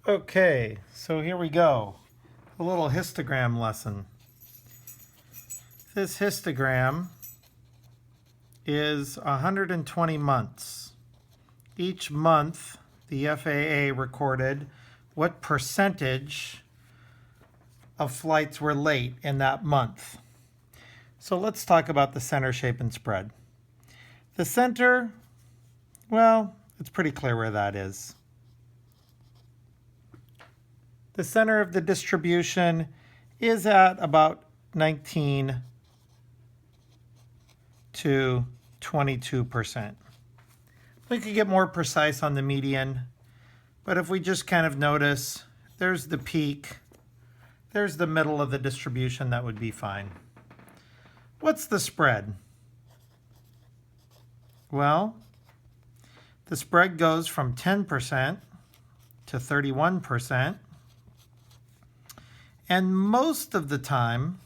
Okay, so here we go. A little histogram lesson. This histogram is 120 months. Each month, the FAA recorded what percentage of flights were late in that month. So let's talk about the center, shape, and spread. The center, well, it's pretty clear where that is. The center of the distribution is at about 19 to 22%. We could get more precise on the median, but if we just kind of notice, there's the peak, there's the middle of the distribution, that would be fine. What's the spread? Well, the spread goes from 10% to 31%. And most of the time,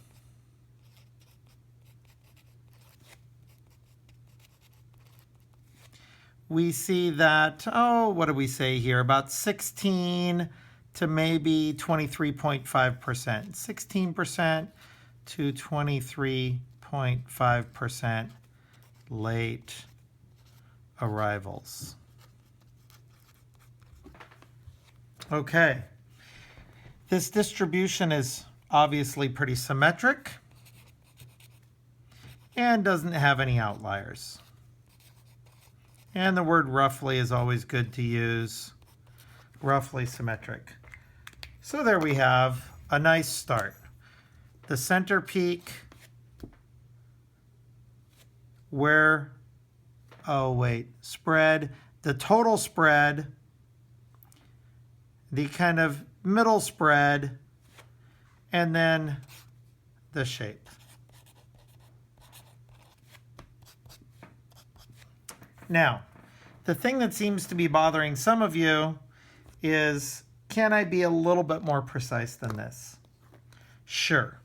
we see that, what do we say here? About 16 to maybe 23.5%. 16% to 23.5% late arrivals. Okay. This distribution is obviously pretty symmetric and doesn't have any outliers. And the word roughly is always good to use. Roughly symmetric. So there we have a nice start. The center peak spread, the total spread, the kind of middle spread, and then the shape. Now, the thing that seems to be bothering some of you is, can I be a little bit more precise than this? Sure.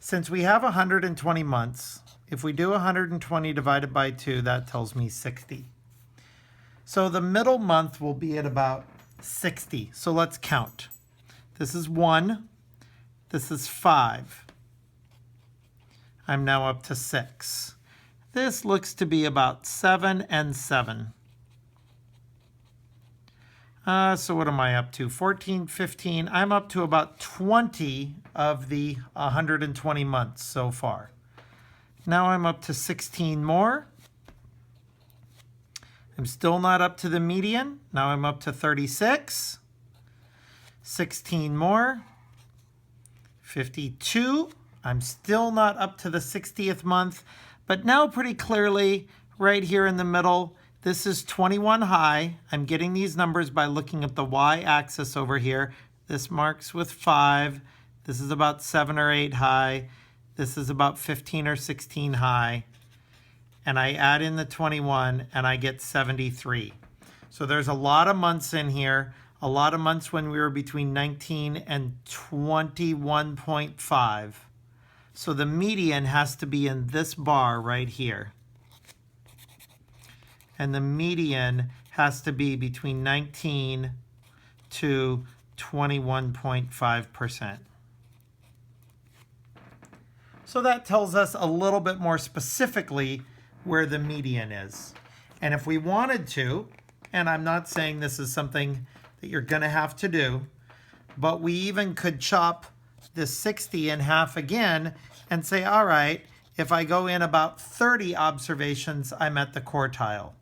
Since we have 120 months, if we do 120 divided by 2, that tells me 60. So the middle month will be at about 60. So let's count. This is 1. This is 5. I'm now up to 6. This looks to be about 7 and 7. So what am I up to? 14, 15. I'm up to about 20 of the 120 months so far. Now I'm up to 16 more. I'm still not up to the median. Now I'm up to 36. 16 more. 52. I'm still not up to the 60th month, but now pretty clearly right here in the middle, this is 21 high. I'm getting these numbers by looking at the y-axis over here. This marks with 5. This is about 7 or 8 high. This is about 15 or 16 high. And I add in the 21 and I get 73. So there's a lot of months in here, a lot of months when we were between 19 and 21.5. So the median has to be in this bar right here. And the median has to be between 19 to 21.5%. So that tells us a little bit more specifically where the median is. And if we wanted to, and I'm not saying this is something that you're going to have to do, but we even could chop this 60 in half again and say, all right, if I go in about 30 observations, I'm at the quartile.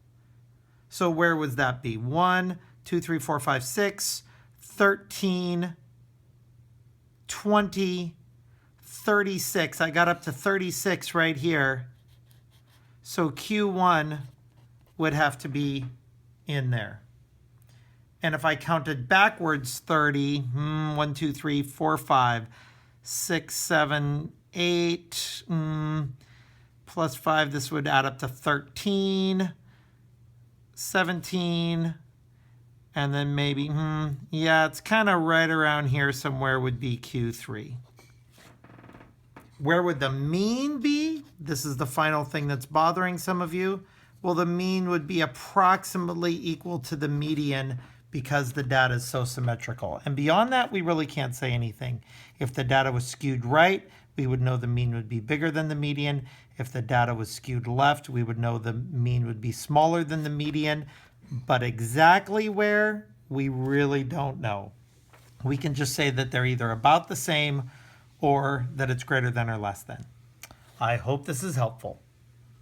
So where would that be? 1, 2, 3, 4, 5, 6, 13, 20, 36. I got up to 36 right here. So Q1 would have to be in there. And if I counted backwards 30, 1, 2, 3, 4, 5, 6, 7, 8, plus 5, this would add up to 13, 17, and then maybe, yeah, it's kind of right around here somewhere would be Q3. Where would the mean be? This is the final thing that's bothering some of you. Well, the mean would be approximately equal to the median because the data is so symmetrical. And beyond that, we really can't say anything. If the data was skewed right, we would know the mean would be bigger than the median. If the data was skewed left, we would know the mean would be smaller than the median. But exactly where, we really don't know. We can just say that they're either about the same or that it's greater than or less than. I hope this is helpful.